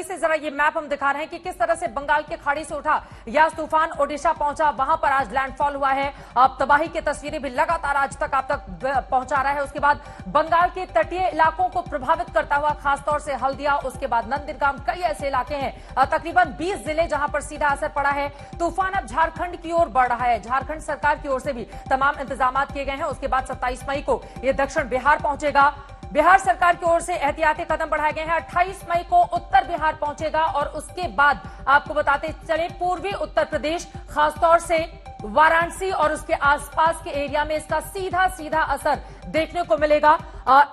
से जरा ये मैप हम दिखा रहे हैं कि किस तरह से बंगाल की खाड़ी से उठा यास तूफान ओडिशा पहुंचा, वहां पर आज लैंडफॉल हुआ है। अब तबाही की तस्वीरें भी लगातार आज तक आप तक पहुंचा रहा है। उसके बाद बंगाल के तटीय इलाकों को प्रभावित करता हुआ खासतौर से हल्दिया, उसके बाद नंदीग्राम, कई ऐसे इलाके हैं, तकरीबन 20 जिले जहां पर सीधा असर पड़ा है। तूफान अब झारखंड की ओर बढ़ रहा है। झारखंड सरकार की ओर से भी तमाम इंतजाम किए गए हैं। उसके बाद 27 मई को यह दक्षिण बिहार पहुंचेगा। बिहार सरकार की ओर से एहतियाती कदम बढ़ाए गए हैं। 28 मई को उत्तर बिहार पहुंचेगा और उसके बाद आपको बताते चले पूर्वी उत्तर प्रदेश, खासतौर से वाराणसी और उसके आसपास के एरिया में इसका सीधा सीधा असर देखने को मिलेगा।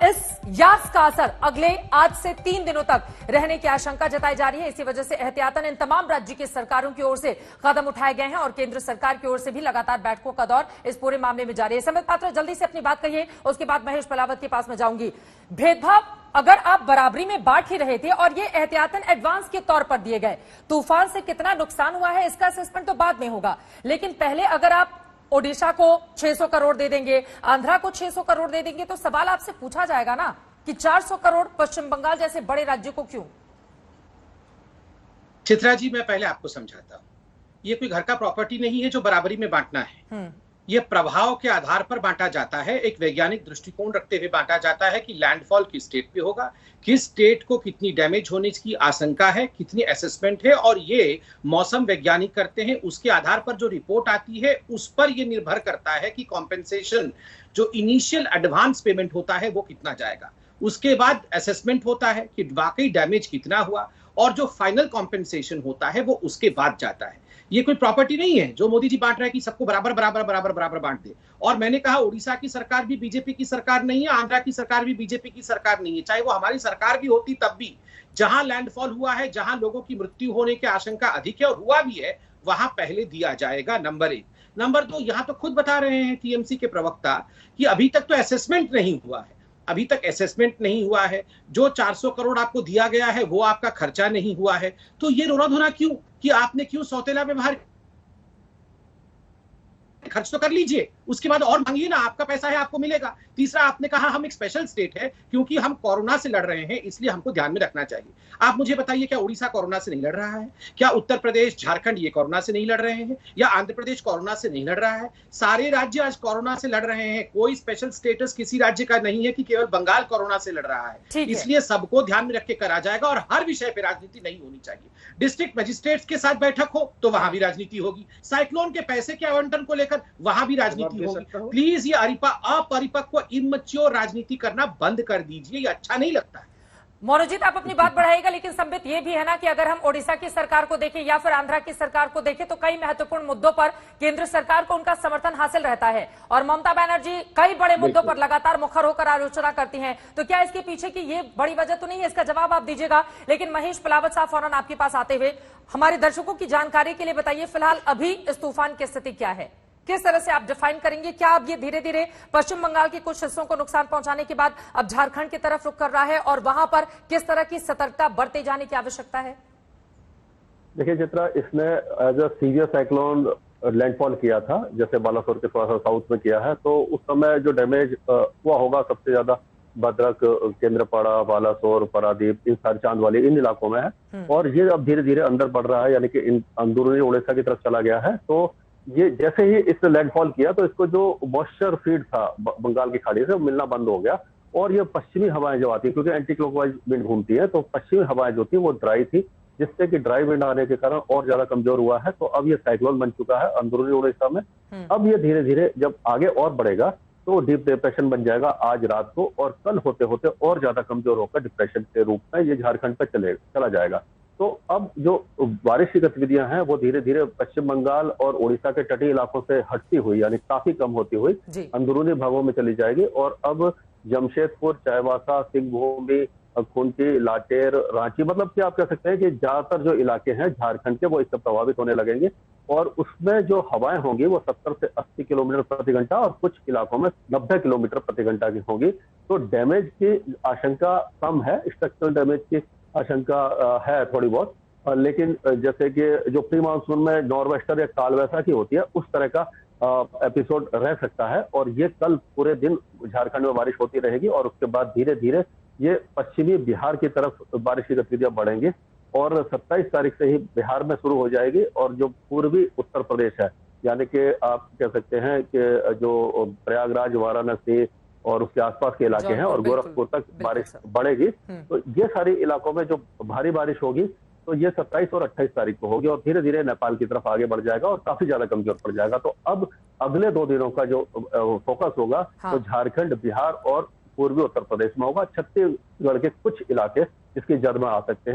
इस यास का असर अगले आज से 3 दिनों तक रहने की आशंका जताई जा रही है। इसी वजह से एहतियातन इन तमाम राज्य की सरकारों की ओर से कदम उठाए गए हैं और केंद्र सरकार की ओर से भी लगातार बैठकों का दौर इस पूरे मामले में जारी है। संबित पात्रा, जल्दी से अपनी बात कहिए, उसके बाद महेश पलावत के पास में जाऊंगी। भेदभाव अगर आप बराबरी में बांट ही रहे थे और ये एहतियातन एडवांस के तौर पर दिए गए, तूफान से कितना नुकसान हुआ है इसका असेसमेंट तो बाद में होगा, लेकिन पहले अगर आप ओडिशा को 600 करोड़ दे देंगे, आंध्रा को 600 करोड़ दे देंगे, तो सवाल आपसे पूछा जाएगा ना कि 400 करोड़ पश्चिम बंगाल जैसे बड़े राज्य को क्यों? चित्रा जी, मैं पहले आपको समझाता हूं, ये कोई घर का प्रॉपर्टी नहीं है जो बराबरी में बांटना है। ये प्रभाव के आधार पर बांटा जाता है, एक वैज्ञानिक दृष्टिकोण रखते हुए बांटा जाता है कि लैंडफॉल किस स्टेट पे होगा, किस स्टेट को कितनी डैमेज होने की आशंका है, कितनी असेसमेंट है, और ये मौसम वैज्ञानिक करते हैं। उसके आधार पर जो रिपोर्ट आती है उस पर यह निर्भर करता है कि कॉम्पेंसेशन, जो इनिशियल एडवांस पेमेंट होता है वो कितना जाएगा। उसके बाद असेसमेंट होता है कि वाकई डैमेज कितना हुआ, और जो फाइनल कॉम्पेंसेशन होता है वो उसके बाद जाता है। ये कोई प्रॉपर्टी नहीं है जो मोदी जी बांट रहे हैं कि सबको बराबर बराबर बराबर बराबर बांट दे। और मैंने कहा, उड़ीसा की सरकार भी बीजेपी की सरकार नहीं है, आंध्रा की सरकार भी बीजेपी की सरकार नहीं है, चाहे वो हमारी सरकार भी होती तब भी। जहां लैंडफॉल हुआ है, जहां लोगों की मृत्यु होने की आशंका अधिक है और हुआ भी है, वहां पहले दिया जाएगा, नंबर 1। नंबर 2, यहां तो खुद बता रहे हैं टीएमसी के प्रवक्ता कि अभी तक तो असेसमेंट नहीं हुआ है, अभी तक असेसमेंट नहीं हुआ है। जो 400 करोड़ आपको दिया गया है वो आपका खर्चा नहीं हुआ है। तो ये रोना धोना क्यों कि आपने क्यों सौतेला व्यवहार, खर्च तो कर लीजिए, उसके बाद और मांगिए ना, आपका पैसा है, आपको मिलेगा। तीसरा, आपने कहा हम एक स्पेशल स्टेट है क्योंकि हम कोरोना से लड़ रहे हैं, इसलिए हमको ध्यान में रखना चाहिए। आप मुझे बताइए, क्या उड़ीसा कोरोना से नहीं लड़ रहा है? क्या उत्तर प्रदेश, झारखंड ये कोरोना से नहीं लड़ रहे हैं? या आंध्र प्रदेश कोरोना से नहीं लड़ रहा है? सारे राज्य आज कोरोना से लड़ रहे हैं। कोई स्पेशल स्टेटस किसी राज्य का नहीं है कि केवल बंगाल कोरोना से लड़ रहा है। इसलिए सबको ध्यान में रख के करा जाएगा और हर विषय पर राजनीति नहीं होनी चाहिए। डिस्ट्रिक्ट मजिस्ट्रेट्स के साथ बैठक हो तो वहां भी राजनीति होगी, साइक्लोन के पैसे के आवंटन को लेकर वहां भी राजनीति होगी। प्लीज ये अपरिपक्व इमैच्योर राजनीति करना बंद कर दीजिए, ये अच्छा नहीं लगता है। मोनोजीत, आप अपनी बात बढ़ाइएगा, लेकिन संबित ये भी है ना कि अगर हम ओडिशा की सरकार को देखें या फिर आंध्रा की सरकार को देखें तो कई महत्वपूर्ण मुद्दों पर केंद्र सरकार को उनका समर्थन हासिल रहता है और ममता बनर्जी कई बड़े मुद्दों पर लगातार मुखर होकर आलोचना करती हैं। तो क्या इसके पीछे की ये बड़ी वजह तो नहीं है? इसका जवाब आप दीजिएगा। लेकिन महेश पलावत साहब, फौरन आपके पास आते हुए हमारे दर्शकों की जानकारी के लिए बताइए, फिलहाल अभी इस तूफान की स्थिति क्या है, किस तरह से आप डिफाइन करेंगे? क्या अब ये धीरे धीरे पश्चिम बंगाल के कुछ हिस्सों को नुकसान पहुंचाने के बाद अब झारखंड की तरफ रुख कर रहा है और वहां पर किस तरह की सतर्कता बरते जाने की आवश्यकता है? देखिए चित्रा, इसने as a severe cyclone landfall किया था, जैसे बालासोर के थोड़ा सा साउथ में किया है, तो उस समय जो डैमेज हुआ होगा सबसे ज्यादा भद्रक, केंद्रपाड़ा, बालासोर, पारादीप, इन सारे चांदवाली, इन इलाकों में है। और ये अब धीरे धीरे अंदर बढ़ रहा है, यानी कि अंदरूनी उड़ीसा की तरफ चला गया है। तो ये जैसे ही इसने लैंडफॉल किया तो इसको जो मॉइस्चर फीड था बंगाल की खाड़ी से मिलना बंद हो गया, और ये पश्चिमी हवाएं जो आती है, क्योंकि एंटी क्लॉकवाइज विंड घूमती है, तो पश्चिमी हवाएं जो थी वो ड्राई थी, जिससे कि ड्राई विंड आने के कारण और ज्यादा कमजोर हुआ है। तो अब ये साइक्लोन बन चुका है अंदरूनी उड़ीसा में। अब ये धीरे धीरे जब आगे और बढ़ेगा तो डीप डिप्रेशन बन जाएगा आज रात को, और कल होते होते और ज्यादा कमजोर होकर डिप्रेशन के रूप में ये झारखंड पर चला जाएगा। तो अब जो बारिश की गतिविधियां हैं वो धीरे धीरे पश्चिम बंगाल और उड़ीसा के तटीय इलाकों से हटती हुई, यानी काफी कम होती हुई अंदरूनी भागों में चली जाएगी। और अब जमशेदपुर, चाईबासा, सिंहभूम, खूंटी, लाटेर, रांची, मतलब कि आप कह सकते हैं कि ज्यादातर जो इलाके हैं झारखंड के वो इससे प्रभावित होने लगेंगे। और उसमें जो हवाएं होंगी वो 70 से 80 किलोमीटर प्रति घंटा और कुछ इलाकों में 90 किलोमीटर प्रति घंटा की होगी। तो डैमेज की आशंका कम है, स्ट्रक्चरल डैमेज की आशंका है थोड़ी बहुत, लेकिन जैसे कि जो प्री मानसून में नॉर्वेस्टर या कालवैसा की होती है उस तरह का एपिसोड रह सकता है। और ये कल पूरे दिन झारखंड में बारिश होती रहेगी और उसके बाद धीरे धीरे ये पश्चिमी बिहार की तरफ बारिश की गतिविधियां बढ़ेंगी। और 27 तारीख से ही बिहार में शुरू हो जाएगी। और जो पूर्वी उत्तर प्रदेश है, यानी कि आप कह सकते हैं कि जो प्रयागराज, वाराणसी और उसके आसपास के इलाके हैं और गोरखपुर तक बारिश बढ़ेगी। तो ये सारे इलाकों में जो भारी बारिश होगी तो ये 27 और 28 तारीख को होगी और धीरे धीरे नेपाल की तरफ आगे बढ़ जाएगा और काफी ज्यादा कमजोर पड़ जाएगा। तो अब अगले 2 दिनों का जो फोकस होगा तो झारखंड, बिहार और पूर्वी उत्तर प्रदेश में होगा। छत्तीसगढ़ के कुछ इलाके इसकी जद में आ सकते हैं।